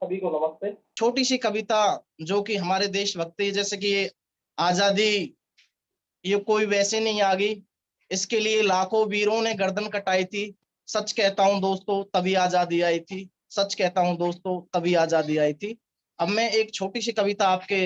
सभी को नमस्ते। छोटी सी कविता जो कि हमारे देशभक्ति, जैसे कि आजादी ये कोई वैसे नहीं आ गई, इसके लिए लाखों वीरों ने गर्दन कटाई थी। सच कहता हूं दोस्तों, तभी आजादी आई थी। सच कहता हूं दोस्तों, तभी आजादी आई थी। अब मैं एक छोटी सी कविता आपके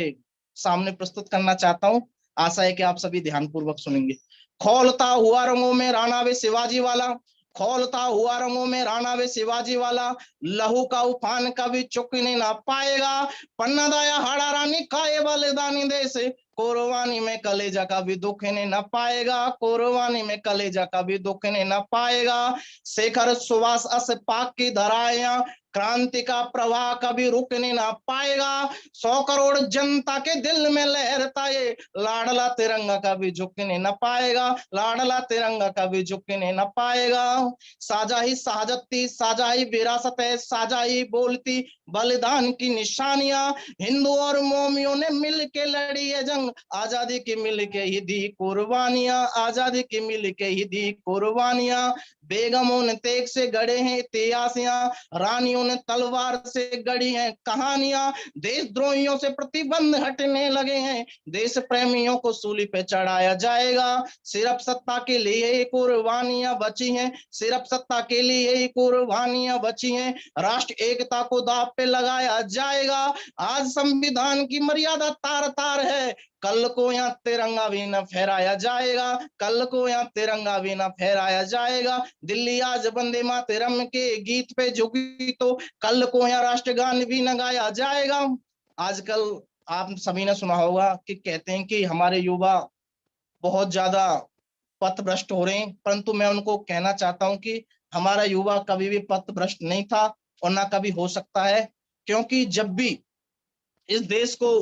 सामने प्रस्तुत करना चाहता हूं। आशा है कि आप सभी ध्यानपूर्वक सुनेंगे। खोलता हुआ रंगों में राणा वे शिवाजी वाला, खोलता हुआ रंगों में राणा वे शिवाजी वाला, लहू का उफान कभी चुकने ना पाएगा। पन्ना दाया हाड़ा रानी खाए बलिदानी देश, कुर्बानी में कलेजा का भी दुखने न पाएगा, कुर्बानी में कलेजा का भी दुखने न पाएगा। शेखर सुभाष अशफाक की धराया, क्रांति का प्रवाह कभी रुकने ना पाएगा। 100 करोड़ जनता के दिल में लहरता ये लाडला तिरंगा कभी झुकने न पाएगा, लाडला तिरंगा कभी झुकने न पाएगा। साझा ही शहादत थी, साझा ही विरासत है, साझा ही बोलती बलिदान की निशानियां। हिंदू और मोमियों ने मिल के लड़ी है जंग, आजादी की मिल के ही दी कुर्बानियां, आजादी की मिल के ही दी कुर्बानियां। बेगमों ने तेग से गढ़े हैं इतिहासियां, रानियों ने तलवार से गढ़ी हैं कहानियां। देशद्रोहियों से प्रतिबंध हटने लगे हैं, देश प्रेमियों को सूली पे चढ़ाया जाएगा। सिर्फ सत्ता के लिए ही कुर्बानियां बची हैं, सिर्फ सत्ता के लिए ही कुर्बानियां बची हैं। राष्ट्र एकता को दांव पे लगाया जाएगा। आज संविधान की मर्यादा तार तार है, कल को यहाँ तिरंगा भी न फहराया जाएगा, कल को यहाँ तिरंगा भी न फहराया जाएगा। दिल्ली आज वंदे मातरम के गीत पे झुकी तो कल को यहाँ राष्ट्रगान भी न गाया जाएगा। आजकल आप सभी ने सुना होगा कि कहते हैं कि हमारे युवा बहुत ज्यादा पथ भ्रष्ट हो रहे हैं, परंतु मैं उनको कहना चाहता हूं कि हमारा युवा कभी भी पथ भ्रष्ट नहीं था और ना कभी हो सकता है। क्योंकि जब भी इस देश को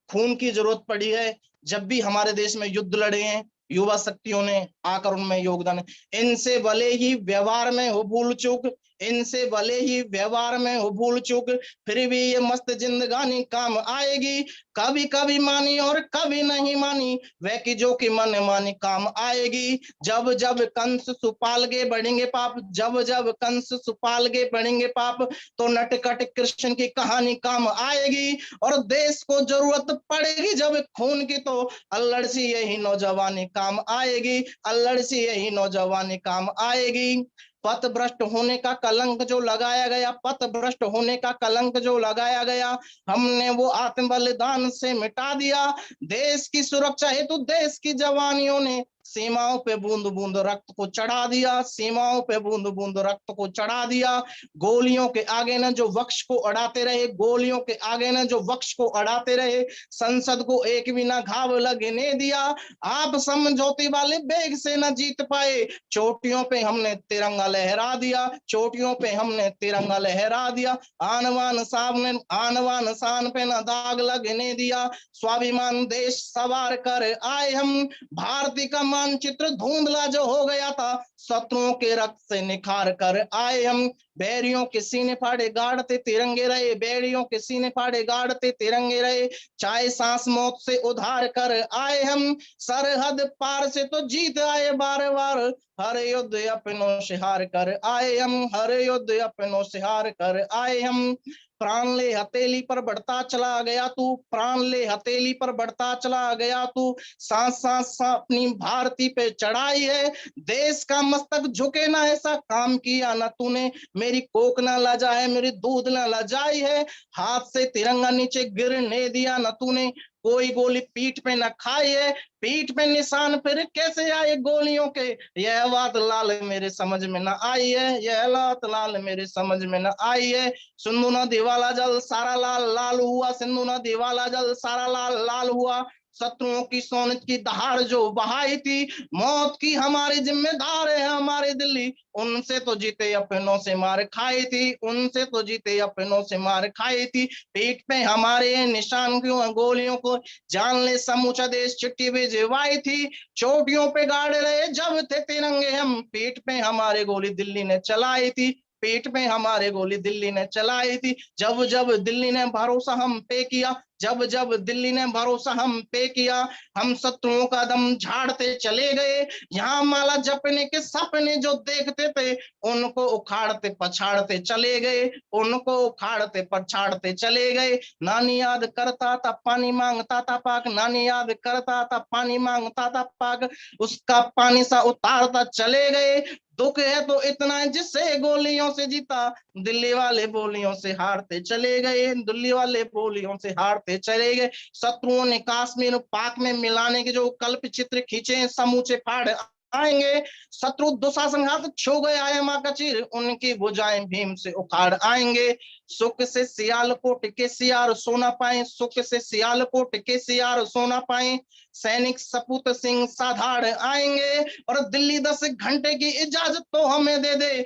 खून की जरूरत पड़ी है, जब भी हमारे देश में युद्ध लड़े हैं, युवा शक्तियों ने आकर उनमें योगदान। इनसे भले ही व्यवहार में हो भूल चूक, इनसे भले ही व्यवहार में हो भूल चूक, फिर भी ये मस्त जिंदगानी काम आएगी। कभी कभी मानी और कभी नहीं मानी, वह की जो कि मन मानी काम आएगी। जब जब कंस सुपाल के बढ़ेंगे पाप, जब जब कंस सुपाल के बढ़ेंगे पाप, तो नटखट कृष्ण की कहानी काम आएगी। और देश को जरूरत पड़ेगी जब खून की, तो अल्लड़ सी यही नौजवानी काम आएगी, अल्लड़ सी यही नौजवानी काम आएगी। पथ भ्रष्ट होने का कलंक जो लगाया गया, पथ भ्रष्ट होने का कलंक जो लगाया गया, हमने वो आत्म बलिदान से मिटा दिया। देश की सुरक्षा हेतु देश की जवानियों ने सीमाओं पे बूंद बूंद रक्त को चढ़ा दिया, सीमाओं पे बूंद बूंद रक्त को चढ़ा दिया। गोलियों के आगे न जो वक्ष को अड़ाते रहे, गोलियों के आगे न जो वक्ष को अड़ाते रहे, संसद को एक भी ना घाव लगने दिया। आप समझौते वाले बेग से न जीत पाए, चोटियों पे हमने तिरंगा लहरा दिया, चोटियों पे हमने तिरंगा लहरा दिया। आनवान सामने, आनवान शान पे न दाग लगने दिया। स्वाभिमान देश सवार कर आए हम, भारतीय का मानचित्र धुंधला जो हो गया था, शत्रुओं के रक्त से निखार कर आए हम। बैरियों के सीने फाड़े गाड़ते तिरंगे रहे, बैरियों के सीने फाड़े गाड़ते तिरंगे रहे। चाहे सांस मौत से उधार कर आए हम, सरहद पार से तो जीत आए बार बार। हर युद्ध अपनों से हार कर आए हम, हर युद्ध अपनों से हार कर आए हम। प्राण ले हथेली पर बढ़ता चला गया तू, प्राण ले हथेली पर बढ़ता चला गया तू। सांस सांस अपनी भारती पे चढ़ाई है, देश का मस्तक झुके ना ऐसा काम किया ना तूने। मेरी कोक ना लजाए, मेरी दूध ना लजाई है, हाथ से तिरंगा नीचे गिरने दिया ना तूने। कोई गोली पीठ पे न खाई है, पीठ पे निशान फिर कैसे आए गोलियों के, यह बात लाल मेरे समझ में न आई है, यह बात लाल मेरे समझ में न आई है। सिंधु नदी वाला जल सारा लाल लाल हुआ, सिंधु नदी वाला जल सारा लाल लाल हुआ। शत्रुओं की सोने की दहाड़ जो बहाई थी, मौत की हमारी जिम्मेदार है हमारी दिल्ली। उनसे तो जीते अपनों से मार खाई थी, उनसे तो जीते अपनों से मार खाई थी। पीठ पे हमारे निशान क्यों गोलियों को, जान ले समूचा देश चिट्ठी भिजवाई थी। चोटियों पे गाड़ रहे जब थे तिरंगे हम, पीठ पे हमारे गोली दिल्ली ने चलाई थी, पीठ पे हमारे गोली दिल्ली ने चलाई थी। जब जब दिल्ली ने भरोसा हम पे किया, जब जब दिल्ली ने भरोसा हम पे किया, हम शत्रुओं का दम झाड़ते चले गए। यहाँ माला जपने के सपने जो देखते थे, उनको उखाड़ते पछाड़ते चले गए, उनको उखाड़ते पछाड़ते चले गए। नानी याद करता था पानी मांगता था पाक, नानी याद करता था पानी मांगता था पाक, उसका पानी सा उतारता चले गए। दुख है तो इतना है जिससे गोलियों से जीता, दिल्ली वाले बोलियों से हारते चले गए, दिल्ली वाले बोलियों से हारते चले गए। शत्रुओं ने कश्मीर पाक में मिलाने के जो कल्प चित्र खींचे, समूचे फाड़ आएंगे। शत्रु दुशासन हाथ छो गए आए माँ का चीर, उनकी भुजाएं भीम से उखाड़ आएंगे। सुख से सियालकोट के सियार सोना पाए, सुख से सियालकोट के सियार सोना पाए, सैनिक सपूत सिंह साधाड़ आएंगे। और दिल्ली 10 घंटे की इजाजत तो हमें दे दे,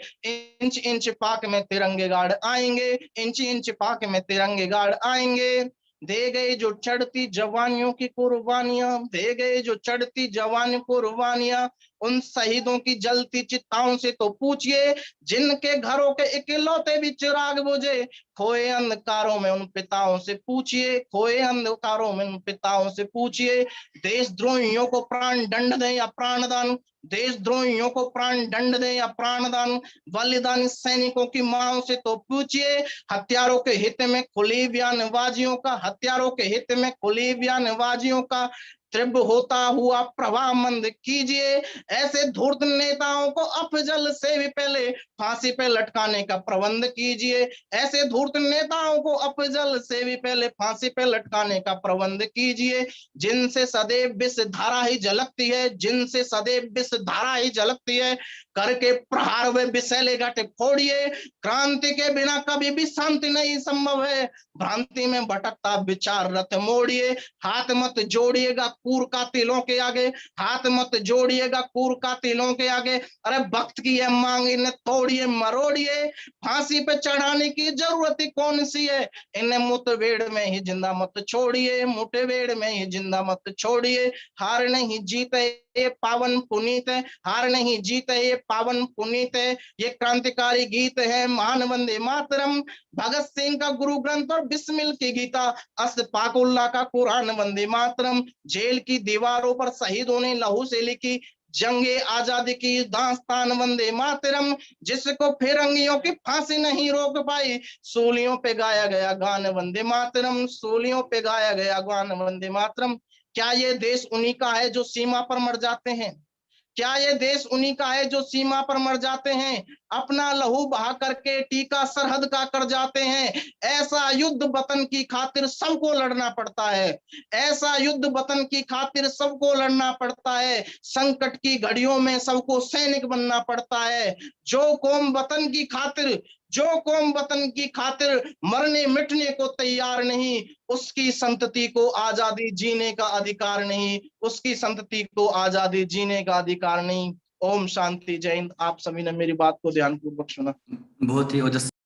इंच इंच पाक में तिरंगे गाड़ आएंगे, इंच इंच पाक में तिरंगे गाड़ आएंगे। दे गए जो चढ़ती जवानियों की कुर्बानियां, दे गए जो चढ़ती जवानी कुर्बानियां, उन शहीदों की जलती चिताओं से तो पूछिए, जिनके घरों के इकलौते भी चिराग बुझे, खोए अंधकारों में उन पिताओं से पूछिए, खोए अंधकारों में उन पिताओं से पूछिए। देशद्रोहियों को प्राण दंड दें या प्राणदान, देशद्रोहियों को प्राण दंड दें या प्राणदान, बलिदानी सैनिकों की मांग से तो पूछिए। हथियारों के हित में खुली बयानबाजियों का, हथियारों के हित में खुली बयानबाजियों का तीव्र होता हुआ प्रवाह मंद कीजिए। ऐसे धूर्त नेताओं को अफजल से भी पहले फांसी पे लटकाने का प्रबंध कीजिए, ऐसे धूर्त नेताओं को अफजल से भी पहले फांसी पे लटकाने का प्रबंध कीजिए। जिनसे सदैव विष धारा ही झलकती है, जिनसे सदैव विष धारा ही झलकती है, करके प्रहार वे विषैले घाटे फोड़िए। क्रांति के बिना कभी भी शांति नहीं संभव है, भ्रांति में भटकता विचार रथ मोड़िए। हाथ मत जोड़िएगा कूर कातिलों के आगे, हाथ मत जोड़िएगा कूर कातिलों के आगे। अरे वक्त की यह मांग इन्हें तोड़िए मरोड़िए, फांसी पे चढ़ाने की जरूरत ही कौन सी है, इन्हें मुठभेड़ में ही जिंदा मत छोड़िए, मुठभेड़ में ही जिंदा मत छोड़िए। हार नहीं जीत है ये पावन पुनीत है, हार नहीं जीत है ये पावन पुनीत है। ये क्रांतिकारी गीत है महान वंदे मातरम, भगत सिंह का गुरु ग्रंथ और बिस्मिल की गीता, अशफाकुल्लाह का कुरान वंदे मातरम। जेल की दीवारों पर शहीदों ने लहू से लिखी जंगे आजादी की दास्तान वंदे मातरम, जिसको फिरंगियों की फांसी नहीं रोक पाई, सूलियों पे गाया गया गान वंदे मातरम, सूलियों पे गाया गया गान वंदे मातरम। क्या ये देश उन्हीं का है जो सीमा पर मर जाते हैं, क्या ये देश उन्हीं का है जो सीमा पर मर जाते हैं, अपना लहू बहा करके टीका सरहद का कर जाते हैं। ऐसा युद्ध वतन की खातिर सबको लड़ना पड़ता है, ऐसा युद्ध वतन की खातिर सबको लड़ना पड़ता है। संकट की घड़ियों में सबको सैनिक बनना पड़ता है। जो कौम वतन की खातिर, जो कौम वतन की खातिर मरने मिटने को तैयार नहीं, उसकी संतति को आजादी जीने का अधिकार नहीं, उसकी संतति को आजादी जीने का अधिकार नहीं। ओम शांति, जय हिंद। आप सभी ने मेरी बात को ध्यानपूर्वक सुना। बहुत ही ओजस्वी